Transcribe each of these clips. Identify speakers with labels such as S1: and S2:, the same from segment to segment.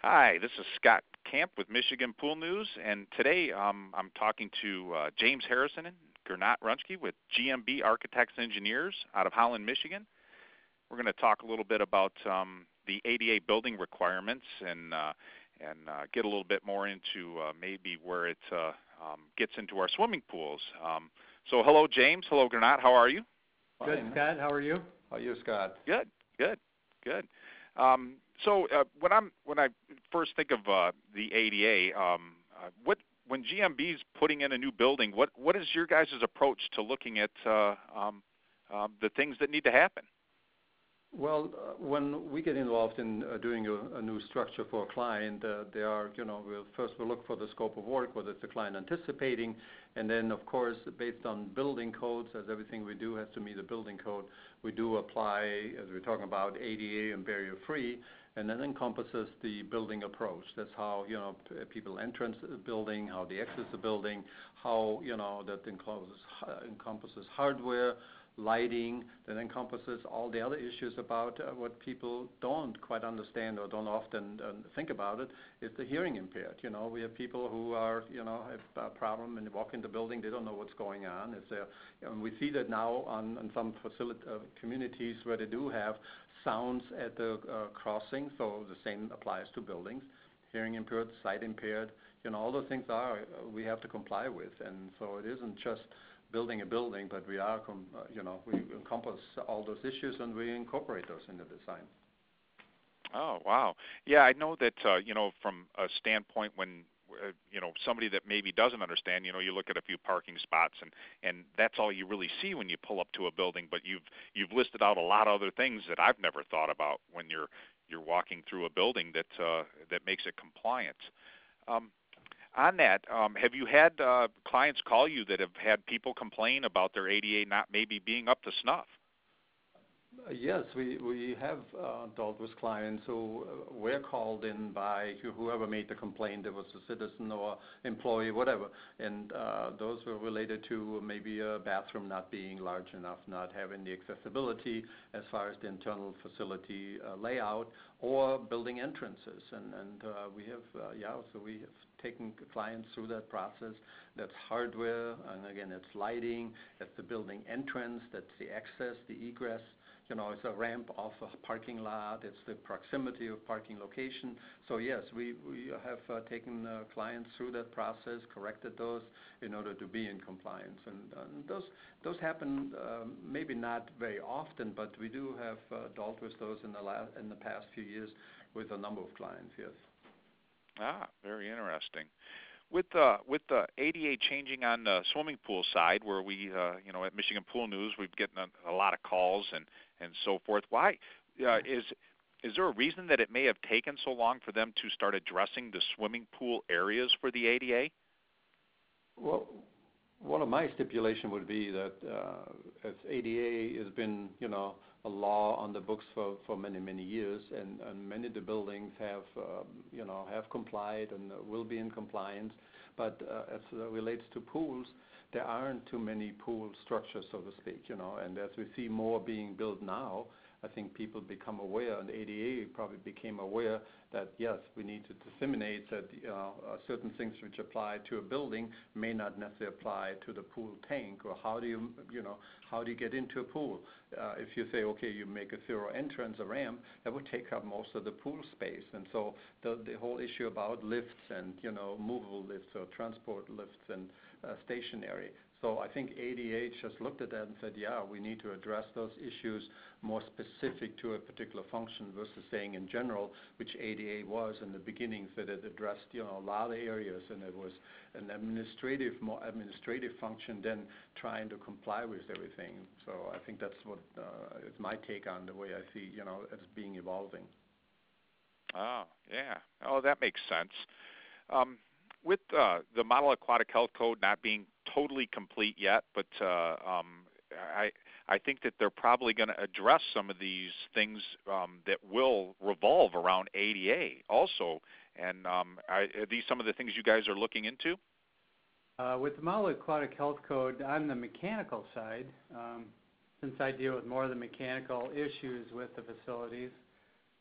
S1: Hi, this is Scott Camp with Michigan Pool News, and today I'm talking to James Harrison and Gernot Runschke with GMB Architecture Engineers out of Holland, Michigan. We're going to talk a little bit about the ADA building requirements and get a little bit more into maybe where it gets into our swimming pools. So hello, James. Hello, Gernot. How are you?
S2: Good, Scott. How are you?
S3: How are you, Scott?
S1: Good. So when I first think of the ADA, when GMB's putting in a new building, what is your guys' approach to looking at the things that need to happen?
S3: Well, when we get involved in doing a new structure for a client, we'll look for the scope of work, what is the client anticipating, and then, of course, based on building codes, as everything we do has to meet the building code, we do apply, as we're talking about, ADA and barrier-free, and then encompasses the building approach. That's how, people enter the building, how they exit the building, how, that encompasses hardware, lighting, that encompasses all the other issues about what people don't quite understand or don't often think about it, is the hearing impaired. We have people who are, have a problem and they walk in the building, they don't know what's going on. And we see that now on some communities where they do have sounds at the crossing, so the same applies to buildings. Hearing impaired, sight impaired, all those things we have to comply with. And so it isn't just building a building, but we encompass all those issues and we incorporate those in the design.
S1: Oh, wow. Yeah, I know that, from a standpoint when, somebody that maybe doesn't understand, you look at a few parking spots and that's all you really see when you pull up to a building, but you've listed out a lot of other things that I've never thought about when you're walking through a building that makes it compliant. On that, have you had clients call you that have had people complain about their ADA not maybe being up to snuff?
S3: Yes, we have dealt with clients who were called in by whoever made the complaint. There was a citizen or employee, whatever, and those were related to maybe a bathroom not being large enough, not having the accessibility as far as the internal facility layout, or building entrances. And we have taken clients through that process. That's hardware, and again, it's lighting, that's the building entrance, that's the access, the egress. It's a ramp off a parking lot. It's the proximity of parking location. So yes, we have taken clients through that process, corrected those in order to be in compliance. And those happen maybe not very often, but we do have dealt with those in the past few years with a number of clients. Yes.
S1: Ah, very interesting. With the ADA changing on the swimming pool side, where we, at Michigan Pool News, we've gotten a lot of calls and so forth. Why is there a reason that it may have taken so long for them to start addressing the swimming pool areas for the ADA?
S3: Well, one of my stipulation would be that as ADA has been, a law on the books for many, many years, and many of the buildings have complied and will be in compliance. But as it relates to pools, there aren't too many pool structures, so to speak, and as we see more being built now, I think people become aware, and ADA probably became aware that, yes, we need to disseminate that certain things which apply to a building may not necessarily apply to the pool tank, or how do you get into a pool? If you say, okay, you make a zero entrance, a ramp, that would take up most of the pool space. And so the whole issue about lifts and, movable lifts or transport lifts and stationary. So I think ADA just looked at that and said, yeah, we need to address those issues more specific to a particular function versus saying in general, which ADA was in the beginnings, that it addressed a lot of areas, and it was an more administrative function than trying to comply with everything. So I think that's what is my take on the way I see it's being evolving.
S1: Oh, yeah. Oh, that makes sense. With the Model Aquatic Health Code not being totally complete yet, but I think that they're probably going to address some of these things that will revolve around ADA also. And are these some of the things you guys are looking into?
S2: With the Model Aquatic Health Code on the mechanical side, since I deal with more of the mechanical issues with the facilities,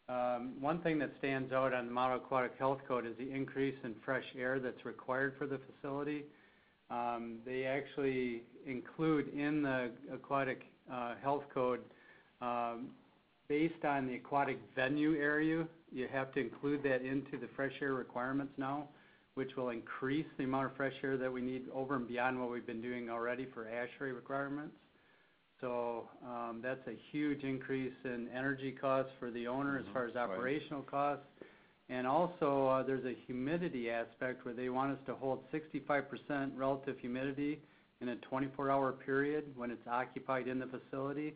S2: One thing that stands out on the Model Aquatic Health Code is the increase in fresh air that's required for the facility. They actually include in the Aquatic Health Code, based on the aquatic venue area, you have to include that into the fresh air requirements now, which will increase the amount of fresh air that we need over and beyond what we've been doing already for ASHRAE requirements. So that's a huge increase in energy costs for the owner as far as operational costs. And also there's a humidity aspect where they want us to hold 65% relative humidity in a 24-hour period when it's occupied in the facility,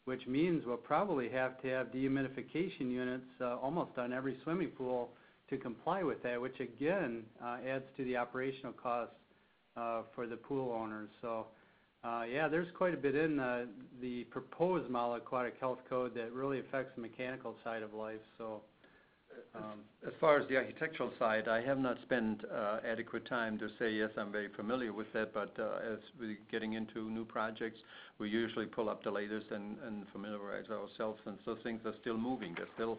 S2: which means we'll probably have to have dehumidification units almost on every swimming pool to comply with that, which again adds to the operational costs for the pool owners. So yeah, there's quite a bit in the proposed Model Aquatic Health Code that really affects the mechanical side of life. So
S3: as far as the architectural side, I have not spent adequate time to say, yes, I'm very familiar with that, but as we're getting into new projects, we usually pull up the latest and familiarize ourselves, and so things are still moving. They're still,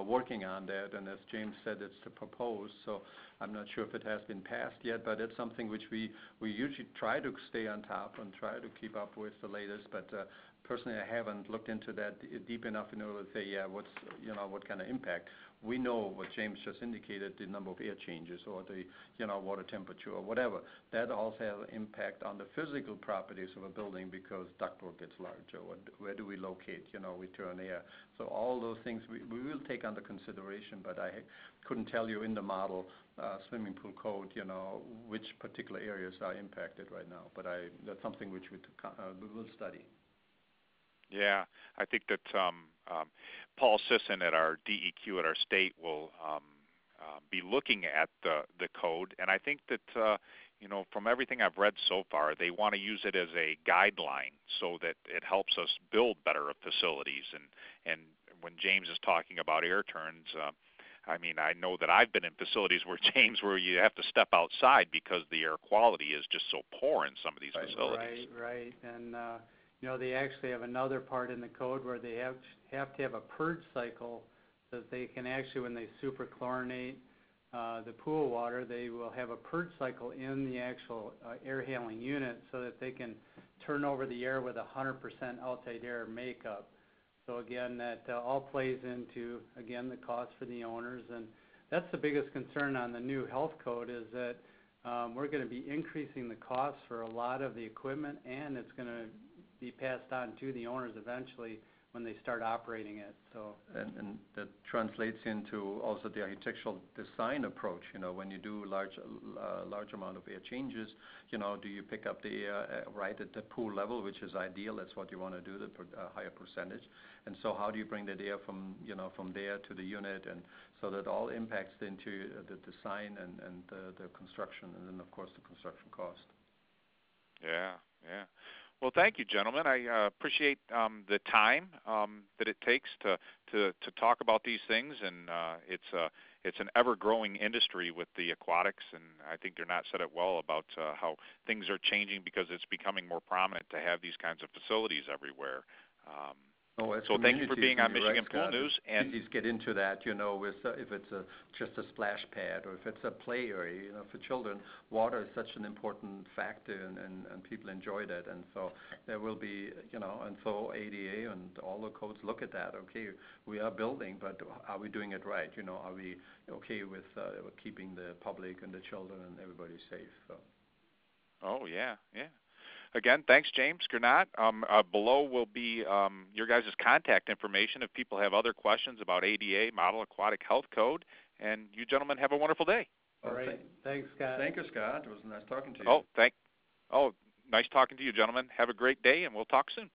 S3: working on that, and as James said, it's to propose, so I'm not sure if it has been passed yet, but it's something which we usually try to stay on top and try to keep up with the latest, but personally, I haven't looked into that deep enough in order to say, yeah, what kind of impact. We know what James just indicated, the number of air changes or the, water temperature or whatever. That also has an impact on the physical properties of a building because ductwork gets larger. Where do we locate, return air? So all those things we will take under consideration, but I couldn't tell you in the model swimming pool code, which particular areas are impacted right now. But that's something which we will study.
S1: Yeah, I think that Paul Sisson at our DEQ at our state will be looking at the code, and I think that from everything I've read so far, they want to use it as a guideline so that it helps us build better facilities. And when James is talking about air turns, I mean, I know that I've been in facilities where where you have to step outside because the air quality is just so poor in some of these facilities.
S2: Right, and they actually have another part in the code where they have to have a purge cycle so that they can actually, when they superchlorinate the pool water, they will have a purge cycle in the actual air handling unit so that they can turn over the air with 100% outside air makeup. So again, that all plays into, again, the cost for the owners. And that's the biggest concern on the new health code is that we're going to be increasing the costs for a lot of the equipment, and it's going to be passed on to the owners eventually when they start operating it. So
S3: and that translates into also the architectural design approach. When you do large amount of air changes, do you pick up the air right at the pool level, which is ideal? That's what you want to do, the higher percentage. And so how do you bring that air from from there to the unit, and so that all impacts into the design and the construction, and then of course the construction cost.
S1: Yeah. Well, thank you, gentlemen. I appreciate the time that it takes to talk about these things, and it's an ever-growing industry with the aquatics, and I think they're not said it well about how things are changing because it's becoming more prominent to have these kinds of facilities everywhere. So thank you for being on Michigan Pool News.
S3: And please get into that, with if it's just a splash pad or if it's a play area, for children, water is such an important factor, and people enjoy that, and so there will be, and so ADA and all the codes look at that. Okay, we are building, but are we doing it right? Are we okay with keeping the public and the children and everybody safe? So.
S1: Oh yeah. Again, thanks, James Granat. Below will be your guys' contact information if people have other questions about ADA, Model Aquatic Health Code. And you gentlemen have a wonderful day.
S2: All right. Thanks, Scott.
S3: Thank you, Scott. It was nice talking to you.
S1: Nice talking to you, gentlemen. Have a great day, and we'll talk soon.